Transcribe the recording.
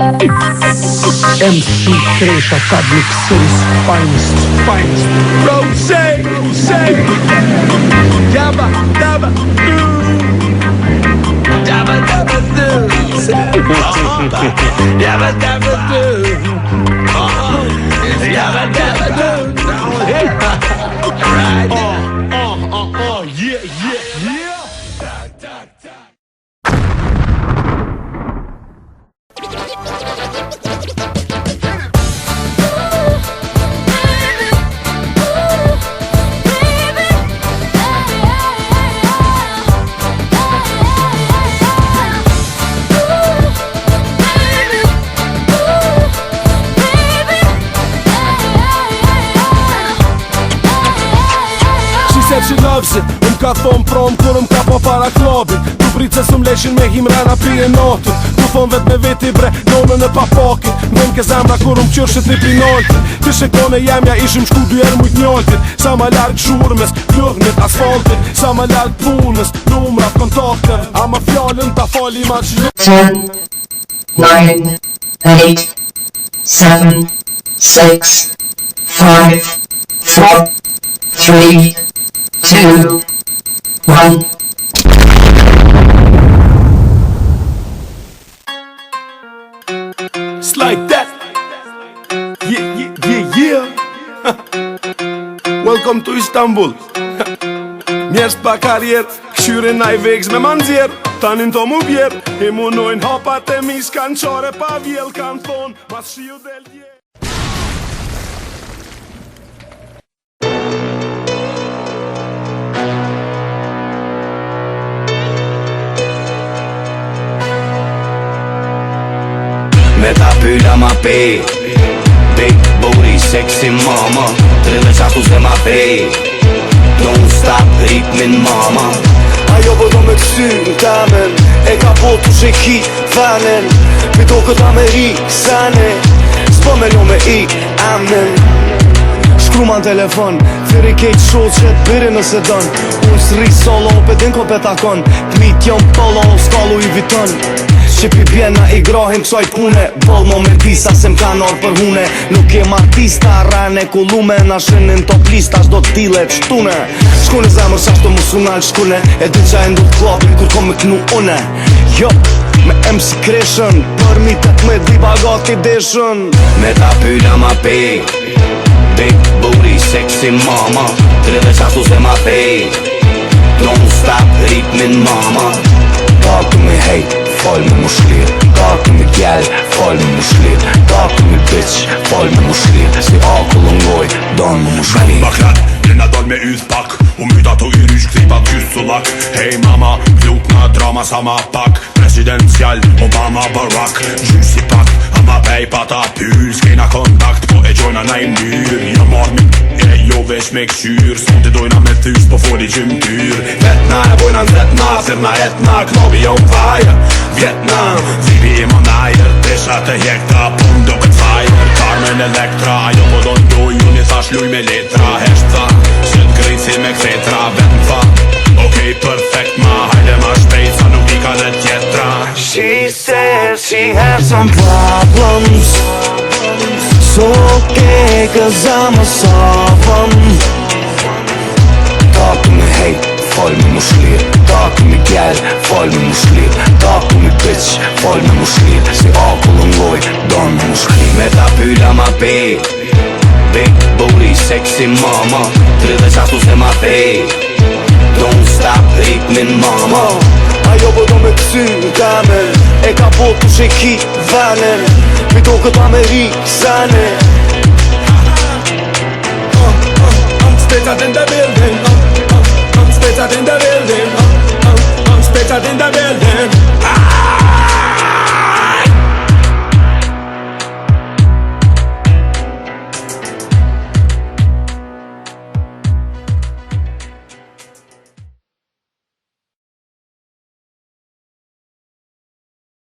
MC Kresha, Public City's finest. Rose, Dabba, dabba, do. Dabba, dabba, do. Dabba, dabba, do. Dabba, dabba, do. Right now. Yeah. She loves it, ka thon prom kur ka po para klubit. Tu pritë se leshin me himrana pije notën. Tu thon vet me veti bre, nonën e papakit. Vëm ke zemra kur qyrshit një pinoltit. Ti shikone jemja ishim shku 2 herë mujt njoltit. Sa ma larg shurmes, pluhnit asfaltit. Sa ma larg punës, numrat, kontaktet. Ama fjallën ta fali ma që 10, 9, 8, 7, 6, 5, 4, 3, 2, 1. It's like that. Yeah. Welcome to Istanbul. Njerës pa karjer, këshyre na I veks me manzjer. Tanin to mu bjer, I munojnë hapat e mis kanë qare pa vjell kanë thonë, mas shiu del dje. Me ta pyla ma pej, big booty, sexy mama. 36 se ma pej, don't stop ritmin mama. Ajo vë do me kësy në temen, e ka botu që ki thenen. Mi do këtë Ameri, sene, s'po me lo me I, amen. Shkruma në telefon, thiri kejt shoqet që t'biri nëse dën. Unë s'ri solo, pedin ko petakon, t'mit jom polo, s'kallu I viton. Shqipi pjena I grahim kësoj pune, bol momentisa se m'ka nor për hune. Nuk jem artista, rane kullume, na shinin top lista, shdo t'dile qtune. Shkune zemër shashto musunal shkune, e di qa e ndu t'klopin kur kom me knu une. Jo, me MC Kreshën, për mitet me di bagati deshën. Me ta pyla ma pej, big booty, sexy mama. 36 se ma pej, don't stop ritmin mama. Taku me hejt, fal me mushlir. Taku me gjell, fal me mushlir. Taku me bitch, fal me mushlir. Si akull ngoj, don me mushlir. Baklat, lena dal me yth pak. U myta të yrysh këthipa t'kyst sulak. Hey mama, vlut na drama sa ma pak. Presidencial, Obama, Barack. Gjysh si pak, ama pej pa ta pyr. S'kena kontakt, po e gjojna na I mdyr. Jo marmi, e jo vesh me këshyr. Sonti dojna me thys, po foli gjym tyr. Vetna e bojna n'zetna, sirna etna. Knobi jo m'fajr, Vietnam. Zipi I manajr, desha të jekta. Pun do këtë fajr, Carmen Electra. Ajo po do n'luj, unë I thash luj me letra. Heshta, shët grit si me kthetra. Vet m'fa, okej, perfect ma. Hajde ma shpejt, sa nuk I ka dhe tjetra. She said she had some problems. So okay, cause I'm a soft. Talk to me hate, fal me mushlir. Talk to me gjell, fal me mushlir. Talk to me bitch, fal me mushlir. Si akull ngoj, don me mushlir. Me ta pyla ma pej, big booty, sexy mama. 36 se ma pej, don't stop ritmin mama. Ajo vë do me kësy në temen, e ka botu që ki venen. Mi do këtë Ameri, sene. I'm straight out in the building. I'm straight out in the building.